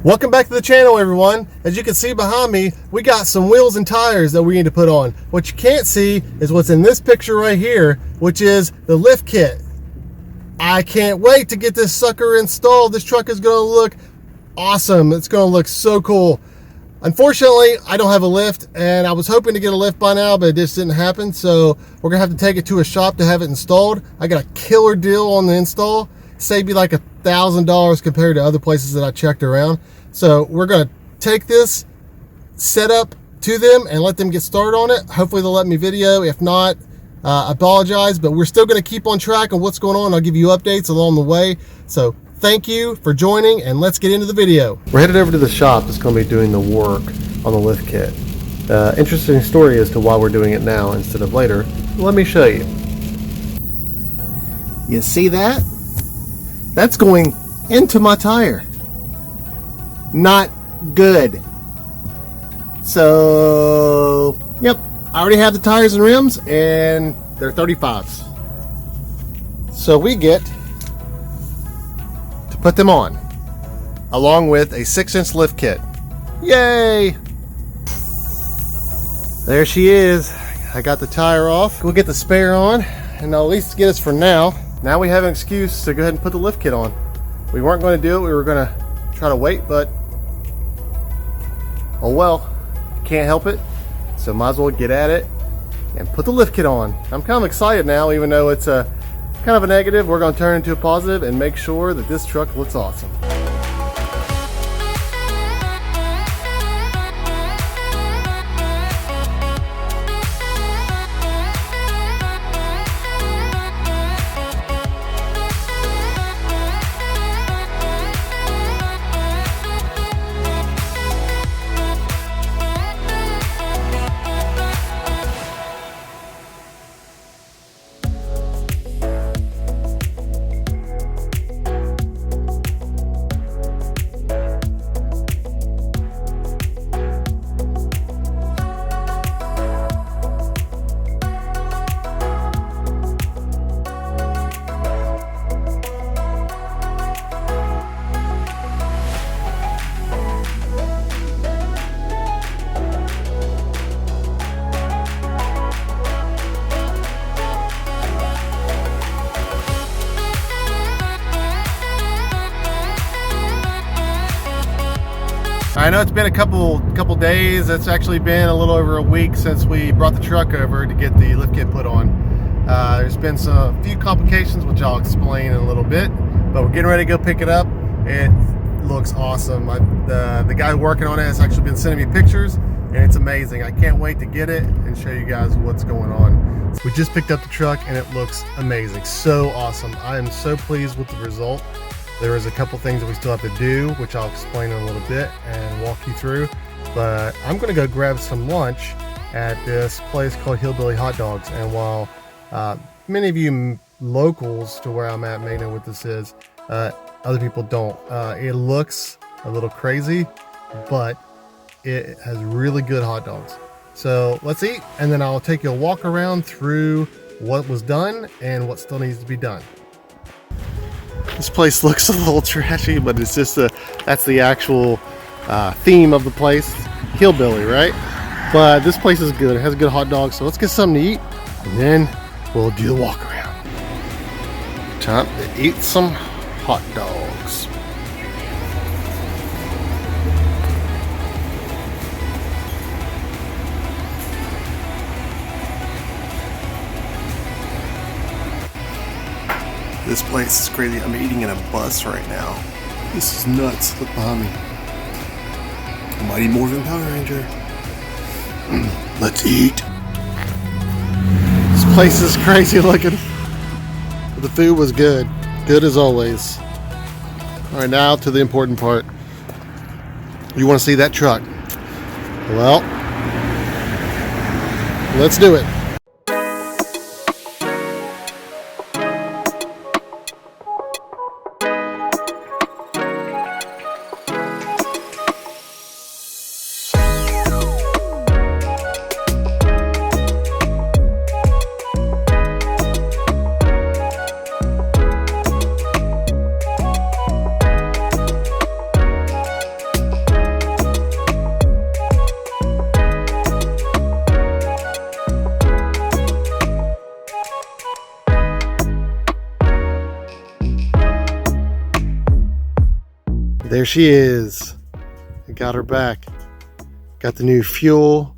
Welcome back to the channel, everyone. As you can see behind me, we got some wheels and tires that we need to put on. What you can't see is what's in this picture right here, which is the lift kit. I can't wait to get this sucker installed. This truck is going to look awesome. It's going to look so cool. Unfortunately, I don't have a lift, and I was hoping to get a lift by now, but it just didn't happen. So we're going to have to take it to a shop to have it installed. I got a killer deal on the install. Saved me like $1,000 compared to other places that I checked around. So we're going to take this setup to them and let them get started on it. Hopefully they'll let me video. If not, I apologize, but we're still going to keep on track of what's going on. I'll give you updates along the way. So thank you for joining, and let's get into the video. We're headed over to the shop that's going to be doing the work on the lift kit. Interesting story as to why we're doing it now instead of later. Let me show you. You see that? That's going into my tire. Not good. So, yep, I already have the tires and rims, and they're 35s. So we get to put them on, along with a 6-inch lift kit. Yay! There she is. I got the tire off. We'll get the spare on, and I'll at least get us for now. Now we have an excuse to go ahead and put the lift kit on. We weren't going to do it. We were going to try to wait, but oh well. Can't help it. So might as well get at it and put the lift kit on. I'm kind of excited now, even though it's a kind of a negative. We're going to turn it into a positive and make sure that this truck looks awesome. I know it's been a couple days. It's actually been a little over a week since we brought the truck over to get the lift kit put on. There's been a few complications, which I'll explain in a little bit, but we're getting ready to go pick it up. It looks awesome. The guy working on it has actually been sending me pictures, and it's amazing. I can't wait to get it and show you guys what's going on. We just picked up the truck, and it looks amazing. So awesome. I am so pleased with the result. There is a couple things that we still have to do, which I'll explain in a little bit and walk you through. But I'm going to go grab some lunch at this place called Hillbilly Hotdogs. And while many of you locals to where I'm at may know what this is, other people don't. It looks a little crazy, but it has really good hot dogs. So let's eat, and then I'll take you a walk around through what was done and what still needs to be done. This place looks a little trashy, but it's just that's the actual theme of the place, Hillbilly, right? But this place is good. It has good hot dogs, so let's get something to eat, and then we'll do the walk around. Time to eat some hot dogs. This place is crazy. I'm eating in a bus right now. This is nuts. Look behind me. Mighty Morphin Power Ranger. Let's eat. This place is crazy looking. But the food was good. Good as always. Alright, now to the important part. You want to see that truck? Well, let's do it. there she is. I got her back. Got the new fuel,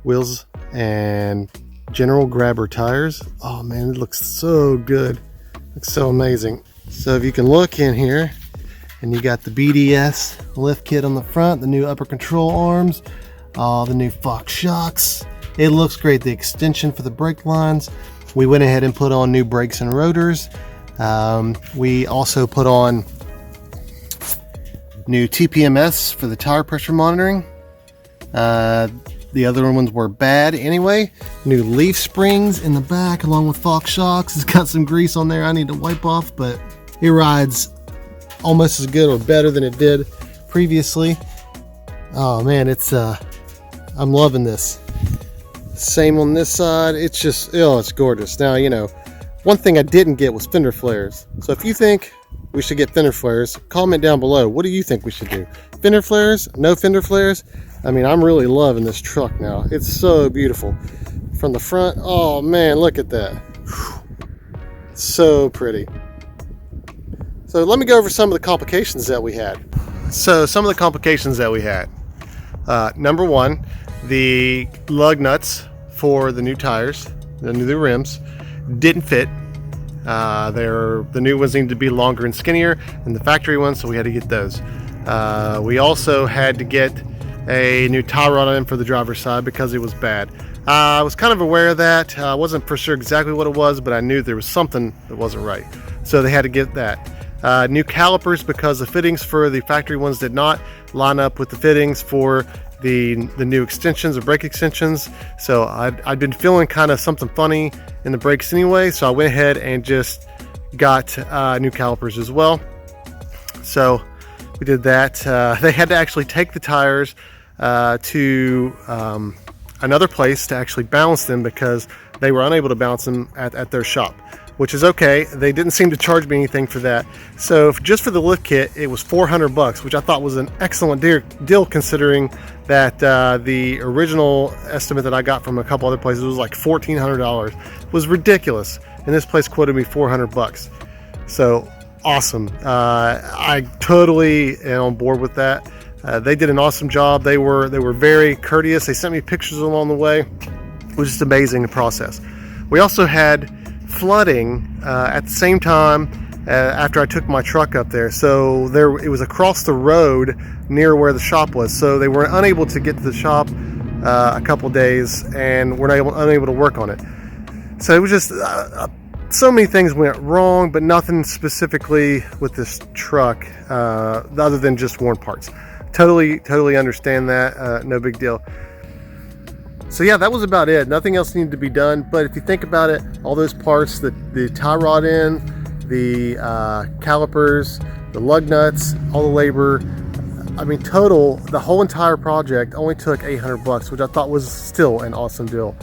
wheels, and general grabber tires. Oh man, it looks so good. Looks so amazing. So if you can look in here, and you got the BDS lift kit on the front, the new upper control arms, the new Fox shocks. It looks great. The extension for the brake lines. We went ahead and put on new brakes and rotors. We also put on new TPMS for the tire pressure monitoring. The other ones were bad anyway. New leaf springs in the back along with Fox shocks. It's got some grease on there I need to wipe off, but it rides almost as good or better than it did previously. Oh man, it's I'm loving this. Same on this side. It's just, oh, it's gorgeous. Now, you know, one thing I didn't get was fender flares. So if you think we should get fender flares, comment down below. What do you think we should do? Fender flares? No fender flares? I mean, I'm really loving this truck now. It's so beautiful. From the front, oh man, look at that. So pretty. So let me go over some of the complications that we had. Number one, the lug nuts for the new tires, the new rims, didn't fit. The new ones needed to be longer and skinnier than the factory ones, so we had to get those. We also had to get a new tie rod in for the driver's side because it was bad. I was kind of aware of that. I wasn't for sure exactly what it was, but I knew there was something that wasn't right. So they had to get that. New calipers because the fittings for the factory ones did not line up with the fittings for the new extensions or brake extensions. So I'd been feeling kind of something funny in the brakes anyway, so I went ahead and just got new calipers as well. So we did that. They had to actually take the tires to another place to actually balance them because they were unable to balance them at their shop, which is okay. They didn't seem to charge me anything for that. So just for the lift kit, it was $400, which I thought was an excellent deal considering that the original estimate that I got from a couple other places was like $1,400. It was ridiculous, and this place quoted me $400. So awesome. I totally am on board with that. They did an awesome job. They were very courteous. They sent me pictures along the way. It was just amazing, the process. We also had flooding at the same time after I took my truck up there. So it was across the road near where the shop was. So they were unable to get to the shop a couple days and were unable to work on it. So it was just so many things went wrong, but nothing specifically with this truck other than just worn parts. Totally understand that. No big deal. So yeah, that was about it. Nothing else needed to be done. But if you think about it, all those parts, the tie rod in, the calipers, the lug nuts, all the labor, I mean, total, the whole entire project only took $800, which I thought was still an awesome deal.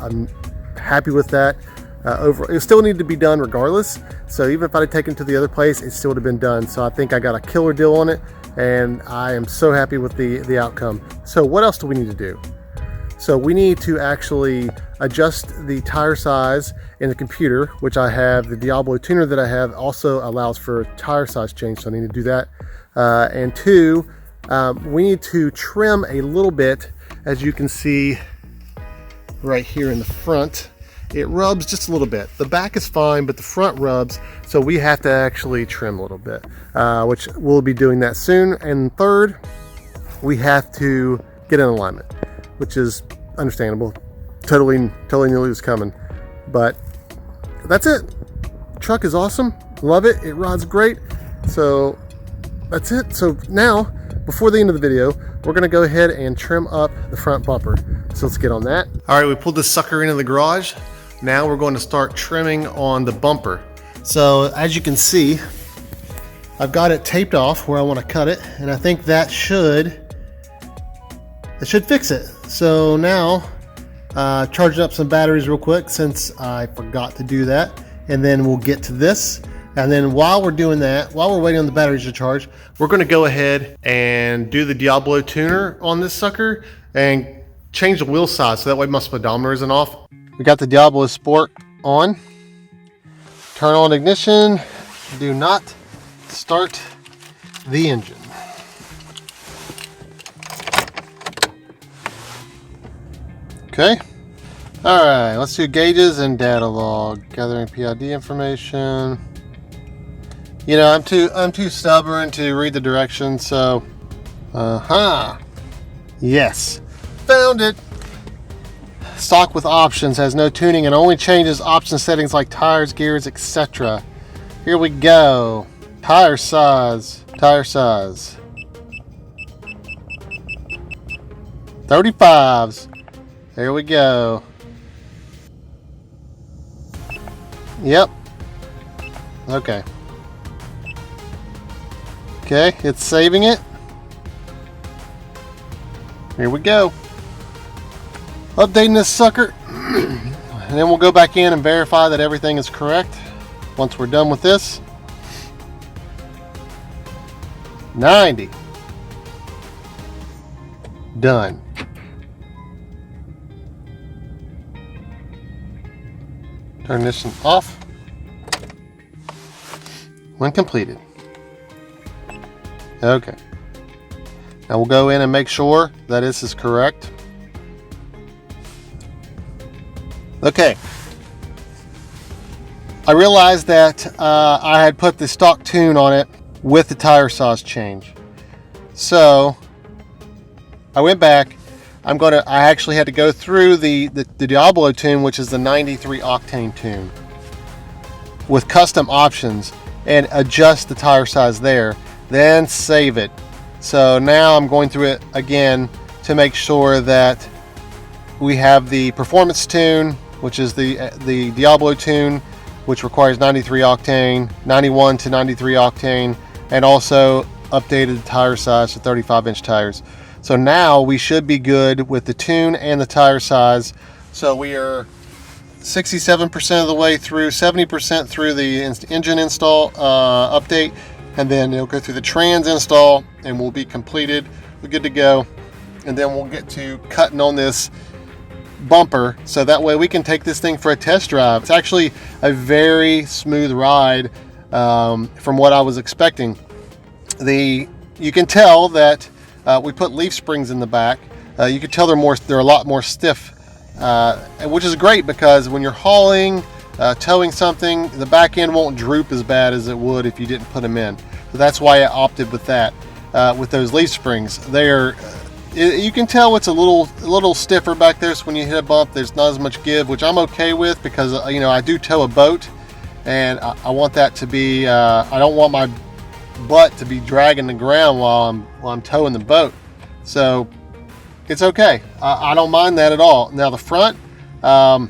I'm happy with that. It still needed to be done regardless. So even if I had taken it to the other place, it still would have been done. So I think I got a killer deal on it, and I am so happy with the outcome. So what else do we need to do? So we need to actually adjust the tire size in the computer, which I have. The Diablo tuner that I have also allows for tire size change, so I need to do that. And two, we need to trim a little bit. As you can see right here in the front, it rubs just a little bit. The back is fine, but the front rubs, so we have to actually trim a little bit, which we'll be doing that soon. And third, we have to get in alignment, which is understandable. Totally knew it was coming, but that's it. Truck is awesome. Love it. It rides great. So that's it. So now, before the end of the video, we're going to go ahead and trim up the front bumper. So let's get on that. All right, we pulled this sucker into the garage. Now we're going to start trimming on the bumper. So as you can see, I've got it taped off where I want to cut it, and I think that should fix it. So now, charging up some batteries real quick since I forgot to do that, and then we'll get to this. And then while we're doing that, while we're waiting on the batteries to charge, we're going to go ahead and do the Diablo tuner on this sucker and change the wheel size so that way my speedometer isn't off. We got the Diablo Sport on. Turn on ignition. Do not start the engine. Okay. All right, let's do gauges and data log. Gathering PID information. You know, I'm too stubborn to read the directions, so yes. Found it. Stock with options has no tuning and only changes option settings like tires, gears, etc. Here we go. Tire size. 35s. There we go. Yep. Okay. Okay, it's saving it. Here we go. Updating this sucker. And then we'll go back in and verify that everything is correct once we're done with this. 90. Done. Turn this one off. When completed. Okay. Now we'll go in and make sure that this is correct. Okay. I realized that I had put the stock tune on it with the tire size change. So I went back. I actually had to go through the Diablo tune, which is the 93 octane tune, with custom options and adjust the tire size there, then save it. So now I'm going through it again to make sure that we have the performance tune, which is the Diablo tune, which requires 93 octane, 91 to 93 octane, and also updated the tire size to 35-inch tires. So now we should be good with the tune and the tire size. So we are 67% of the way through, 70% through the engine install update, and then it'll go through the trans install and we'll be completed. We're good to go. And then we'll get to cutting on this bumper so that way we can take this thing for a test drive. It's actually a very smooth ride from what I was expecting. You can tell that we put leaf springs in the back. You can tell they're a lot more stiff, which is great because when you're hauling, towing something, the back end won't droop as bad as it would if you didn't put them in. So that's why I opted with that, with those leaf springs. You can tell it's a little stiffer back there, so when you hit a bump, there's not as much give, which I'm okay with because I do tow a boat, and I want that to be. I don't want my butt to be dragging the ground while I'm towing the boat, so it's okay. I don't mind that at all. Now the front, I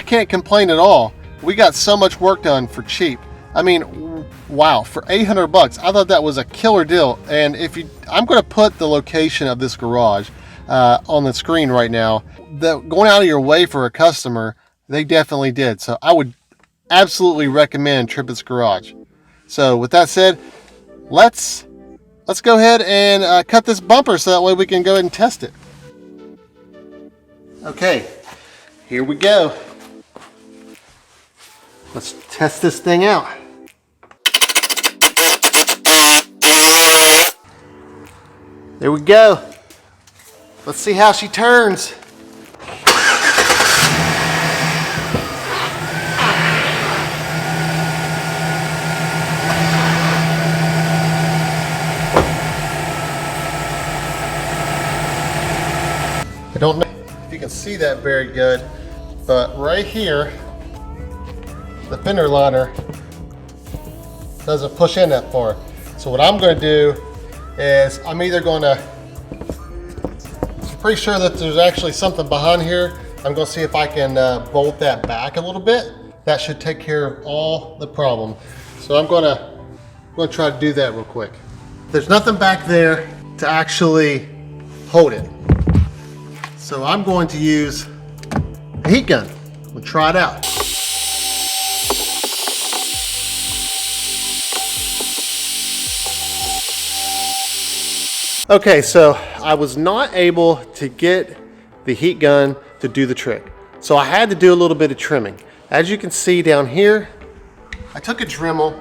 can't complain at all. We got so much work done for cheap. I mean, wow, for $800, I thought that was a killer deal. And I'm going to put the location of this garage on the screen right now. Going out of your way for a customer, they definitely did. So I would absolutely recommend Trippett's Garage. So with that said, let's go ahead and cut this bumper so that way we can go ahead and test it. Okay, here we go. Let's test this thing out. There we go. Let's see how she turns. I don't know if you can see that very good, but right here, the fender liner doesn't push in that far. So what I'm going to do is I'm pretty sure that there's actually something behind here. I'm going to see if I can bolt that back a little bit. That should take care of all the problem. So I'm going to try to do that real quick. There's nothing back there to actually hold it. So I'm going to use a heat gun. We'll try it out. Okay, so I was not able to get the heat gun to do the trick. So I had to do a little bit of trimming. As you can see down here, I took a Dremel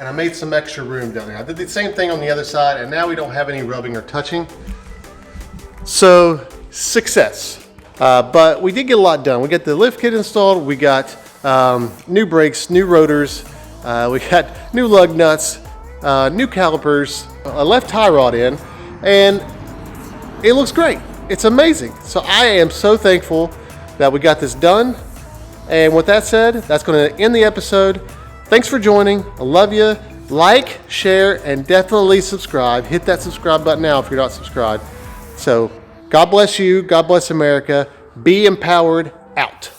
and I made some extra room down there. I did the same thing on the other side, and now we don't have any rubbing or touching. So, success. But we did get a lot done. We got the lift kit installed, we got new brakes, new rotors, we got new lug nuts, new calipers, a left tie rod in, and it looks great. It's amazing. So I am so thankful that we got this done. And with that said, that's going to end the episode. Thanks for joining. I love you. Like, share, and definitely subscribe. Hit that subscribe button now if you're not subscribed. So God bless you. God bless America. Be empowered. Out.